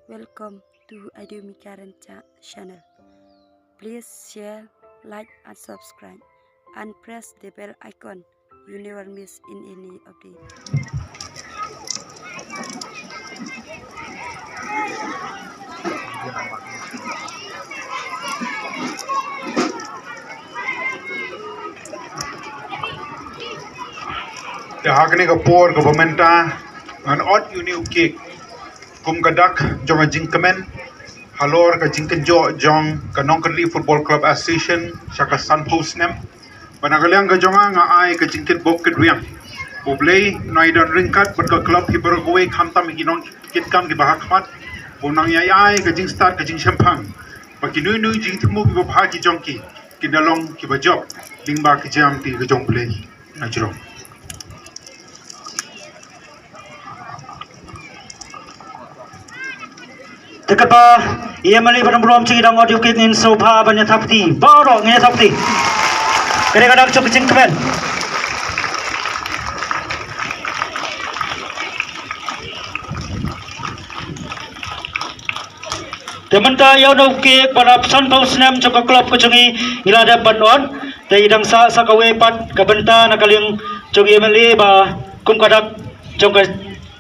Welcome to Idumi Karen channel. Please share, like and subscribe and press the bell icon. You never miss in any update. The Hagani Kapor Governmenta an odd uni kick kum kadak jong jingkamen halor ka jingken jo jong ka nongkali football club association shaka sun post nem panagalang ka jonga nga ai ka jingken bok kedriang bublei naidon ringkat but ka club hibar gowe khamtam ginong kitkam ki bahakmat bunang yai ai ka jing start ka jing champang pakinui nui jing thimu ki bhaji jongki kinalong ki bajob lingba ki jam ti ka jong blei najrong Dekat ia mali pada belum cik dang audio kit nin sobha banyak thapti baru nge thapti kadang-kadang cok kecing kemen Temanta yau no ke pada pesan paus nam cok klub kecengi ilada panon te idang sa kawe pat kabenta nakaling cok ia mali ba kum kadak cok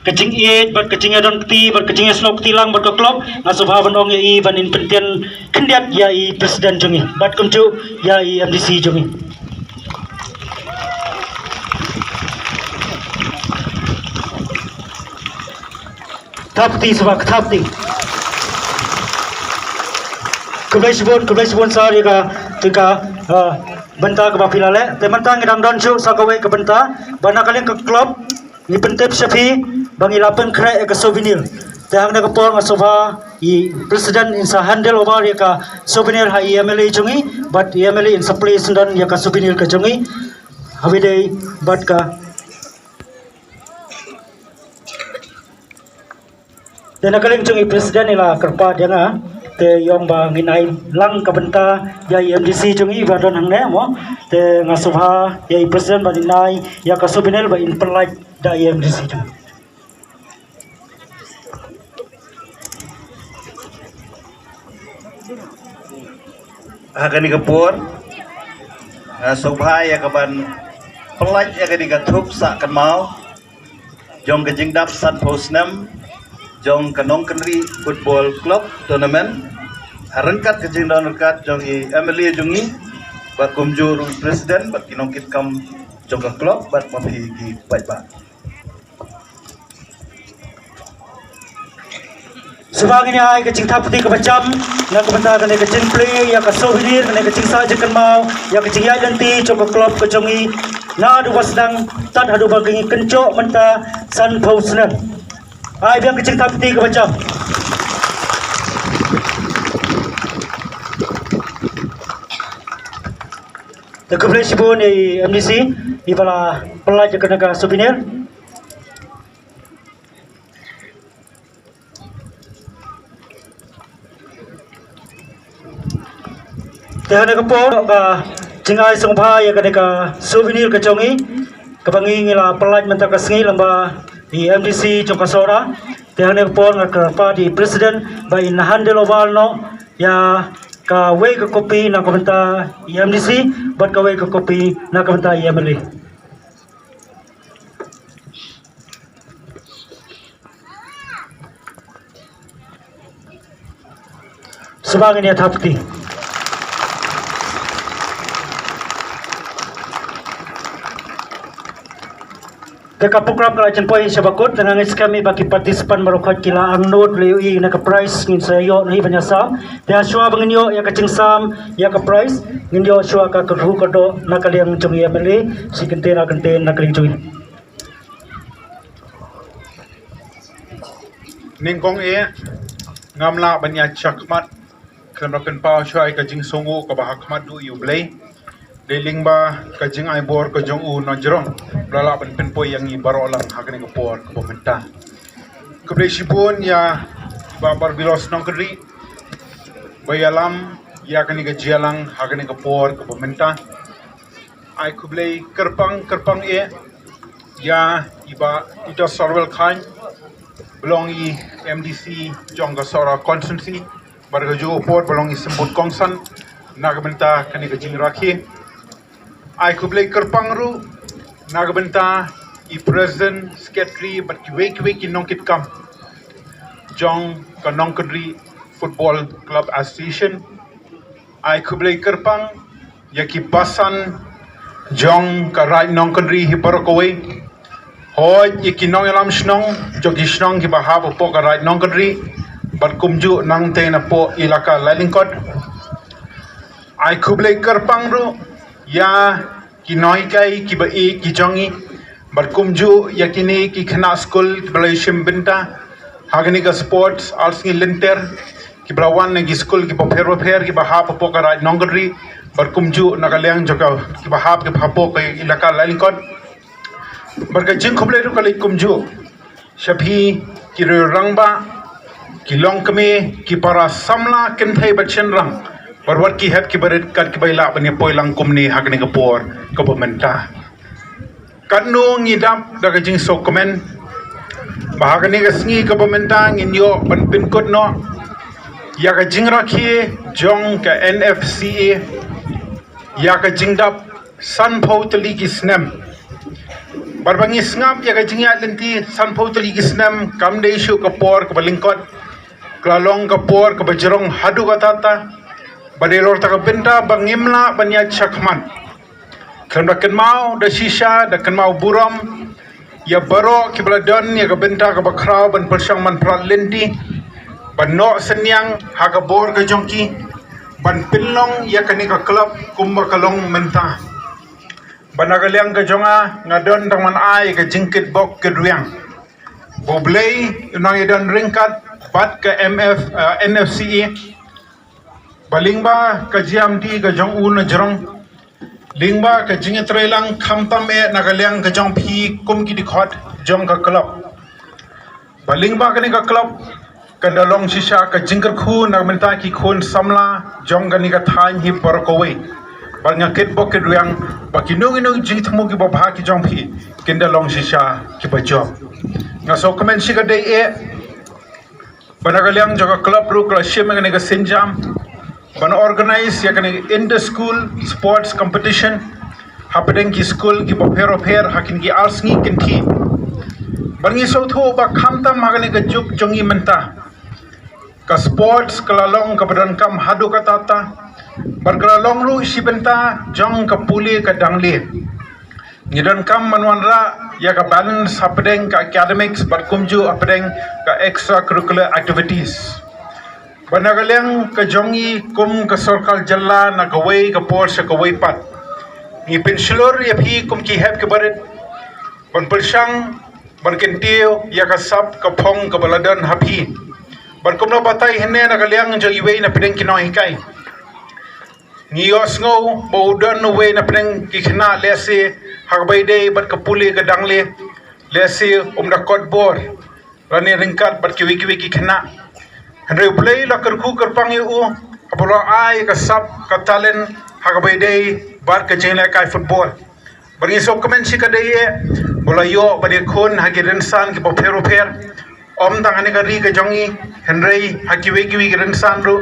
kecing iet bat kecing adon ti bat kecing slok tilang bat klub ngasubha banong ya i ban in pentian kendiat ya i presiden jongi bat kumcu ya i MDC jongi thapti sebab thapti kebetulan sar ya ka benta ke bapilale temantang ngidang don su sakawe ke benta bana kalian ke klub ni pentep syafi bangi lapen kre ke souvenir tang na kapor ngasofa i presiden insa handle over ya ka souvenir ha MLA jungi but MLA in supply sundan ya ka souvenir ka jungi havide but ka dan akaling jungi presiden ila kerpa janga te yong ba nginai lang ka benta ya MDC jungi ba don hangne mo te ngasofa ya presiden ba dinai ya ka souvenir ba in perlai da MDC jungi Hakani kapur sobhai akaban pelaj akani kathup sa kan mau jong kejing dap san posnam jong kanong kanri football club tournament harangkat kejing don rekat jong i MLA jongi bat kumjur presiden bat kinong kit kam jong ka club bat mapi gi baik. Sebab ini ay kecing thapti ke macam nak benda kena kecing play ya ke souvenir kena kecing saja kan mau ya kecing ya janti cok klub kecongi na dua sedang tad hadu bagi kencok menta san pausnan ay biang kecing thapti ke macam Dekat sibun di MDC di bala pelajar kena souvenir Teh ada kapor ka cingai songpa ya ka souvenir ka congi kabangi ngila pelaj mentak ka sengi lamba di MDC jong kasora teh ada kapor ka pa di presiden ba in handle oval no ya ka we ka kopi na komenta MDC bat ka we ka kopi na komenta MLA Sebab ini thapti Dekat program kelajan poin sebakut dengan kami bagi partisipan merokat kila angnut leui nak prize ngin sayo ni banyasam dia syua bengenyo ya kacing sam ya ka prize ngin yo syua ka keru kado nak kalian jungi MLA si kente nak kalian jungi ningkong ngamla banyak chakmat kenakan pau syai kajing songo ka bahakmat du yublei deling ba kajing ai bor ka jong u najrong lala ban penpoi yang i barolang hakane ka por ka bomenta keblei sipun ya babar bilos nong kri bayalam ya kani ka jialang hakane ka por ka bomenta ai kublei kerpang ya iba ita sarwel khan belong i MDC jong ka sora constituency barga jo port belong i sembut kongsan nagbenta kani ka jing rakhi ai kublai kerpangru nagbenta i president secretary but kiwe ki nongkit kam jong ka nongkadri football club association ai kublai kerpang yaki basan jong ka right nongkadri hi barakowe hoi yaki nong elam snong jogi snong ki bahab po ka right nongkadri but kumju nang te na po ilaka lalingkot ai kublai kerpang ru ya ki noi kai ki ba e ki jongi but kumju yakini ki khana school balai shimbinta hagani ka sports alsngi linter ki brawan ne ki school ki pher ki bahap po ka right nongri but kumju nagalyang joka ki bahap ki phapo ka ilaka lalingkot barka jing khublai ru kalai kumju shabhi ki rangba ki longkme ki para samla kenthai bachen rang barwat ki het ki barit kat ki baila bani poilang kumni hagani ka por governmenta kanu ngidap daga jing so komen bahagani ka sngi governmenta nginyo ban pin kod no ya ka jing rakhi jong ka NFCA ya ka jingdap san tali ki snem barbangi snap ya ka jingya lenti san tali ki snem kamde ishu ka por ka balingkot klalong ka por ka bajrong hadu ka tata badelor ta ka benta bangimla banya chakman kerana kenmau da shisha da kenmau buram ya baro kibladon ya kabenta ka bakrau ban persang man pralenti ban no senyang haga bor ka jongki ban pinlong ya kani ka club kumba kalong menta banagalyang ka jonga ngadon tangman ai ka jingkit bok keduyang boblei unang idon ringkat bat ka NFCA balingba ka GMD ka jong un jrong lingba ka jinge trelang khamtam e nagalyang ka jong phi kum ki dikhot jong ka club balingba ka ni ka club ka dalong shisha ka jingkar khu nagmenta ki khun samla jong ka ni ka thain hi barakowe banga ket bok ke ruang bakinung inung jing thmu ki babha ki jong phi kinda long shisha ki bajo nga so comment shi ka dei e banagalyang joga club ru ka shim ka ni ka sinjam ban organize ya kani in the school sports competition happening ki school ki pher hakin ki arsngi kinthi bangi so tho ba khamta magani ka juk jongi menta ka sports kalalong ka badan kam hadu ka tata barkalalong ru sibenta jong ka puli ka dangli ngidan kam manwanra ya ka balance happening ka academics barkumju happening ka extracurricular activities banagalyang ka jongi kum ka sarkal jalla na kawai ka por sa kawai pat ni pensilor ya phi kum ki hep ke barit ban persang ban kentio ya ka sap ka phong ka baladan hapi ban kum no batai hene na galyang jo iwe na pedeng kino hikai ni osngo bodan no we na pedeng ki khna lese hagbai de bat ka puli ka dangle lese da kot bor rani ringkat bat ki wiki ki khna Henry play la kerku kerpang yu apolo ai ka sap ka talent hagabai dei bar ka jeng kai football bagi so comment si ka dei bola yo bani khon hagiren san ki pher om tangane ka ri ka jongi Henry hakiwe ki ren san ru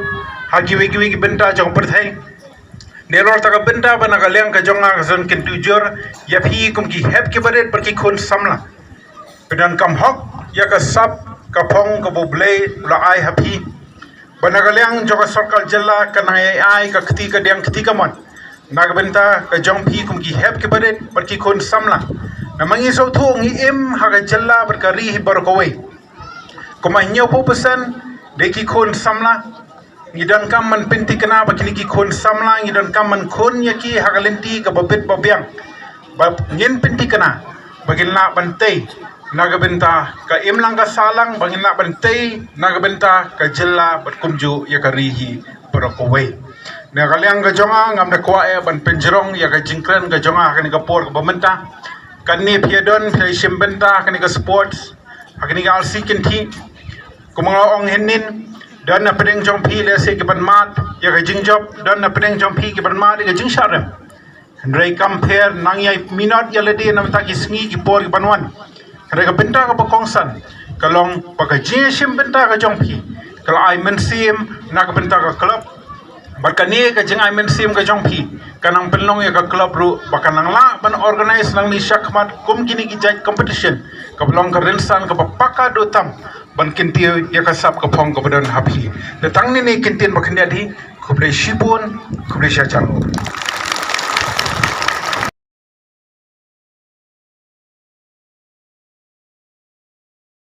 hakiwe ki benta jong perthai nelor ta ka benta bana ka leng ka jonga ka zon kin tujor ya phi kum ki hep ki baret bar ki khon samla pedan kam hok ya ka sap kapong ka boblei la ai happy banagalyang joka sarkal jalla kanai ai ka khti ka deng khti ka mon nagbenta ka jong phi kum ki hep ke badet par ki khon samla namangi so thu ngi em ha ka jalla bar ka ri bar ko wei kuma nyo po pesan de ki khon samla ngidan kam man penti kana ba ki khon samla ngidan kam man khon ya ki ha ka lenti ka babet babyang ba ngin penti kana bagin la bantei nagabenta ka imlang ka salang bangina bantay nagabenta ka jilla bat kumju ya karihi parakowe nagalyang ka jonga ngam na kwa e ban penjrong ya ka jingkren ka jonga kani ka por ka bamenta kanni piedon play shimbenta kani ka sports kani ka alsi kinthi kumanga ong henin dan na pedeng jong phi le se ki ban mat ya ka jingjob dan na pedeng jong phi ki ban mat ka jingsharem Hendrai compare nangyay minot ya ledi na ta ki sngi ki por ki banwan Rega benta ka bakongsan kalong pagajin sim benta ka jong pi kalau ai men sim nak benta ka club bakani ka jeng ai men sim ka jong pi kanang penlong ya ka club ru bakanang la ban organize nang ni syakmat kum kini ki judge competition ka belong ka rensan ka papaka do tam ban kinti ya ka sap ka phong ka badan hapi tetang ni kintin bakandi di kubre shibun kubre syachalo